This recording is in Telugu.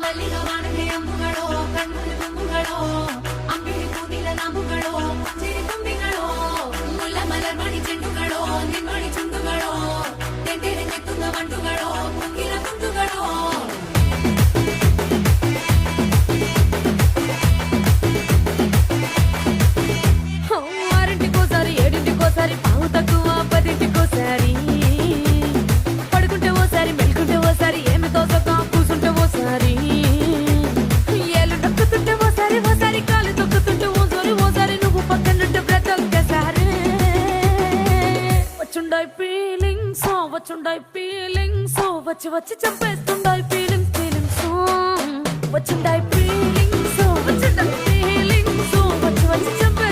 ಮಲ್ಲಿಗ ವಾಣಗೆ ಅಂಬುಗಳೋ ಕಣ್ಣು ತುಂಬುಗಳೋ ಅಂಬಿಳಿ ಕೂದಿಲ ನಾಮುಗಳೋ ಚಿರಿ ತುಂಬಿಗಳೋ ಮುಲ್ಲ ಮಲರ್ ಮಣಿ ಚೆಂಡುಗಳೋ ನಿಮ್ಮಣಿ ಚುಂಡುಗಳೋ ತೆಂಡೆರೆ ಕೆತ್ತುಂಗ ಮಂಟುಗಳೋ ಕುಂಗಿಲ ತುಂಡುಗಳೋ ఆరింటికోసారి ఏడింటికోసారి పావు తక్కువ పదింటికోసారి పడుకుంటే ఓసారి మెలుకుంటే ఓసారి ఏమి తోసక కూసుంటే ఓసారి ఏళ్ళు నొక్కుతుంటే ఓసారి ఓసారి కాలు తొక్కుతుంటే ఓసారి నువ్వు పక్కనుంటే బ్రతొక్కసారి వచ్చుండాయి ఫీలింగ్స్ వచ్చి వచ్చి చంపేస్తుండాయి ఫీలింగ్స్ వచ్చుండాయి ఫీలింగ్స్ వచ్చి వచ్చి చంపే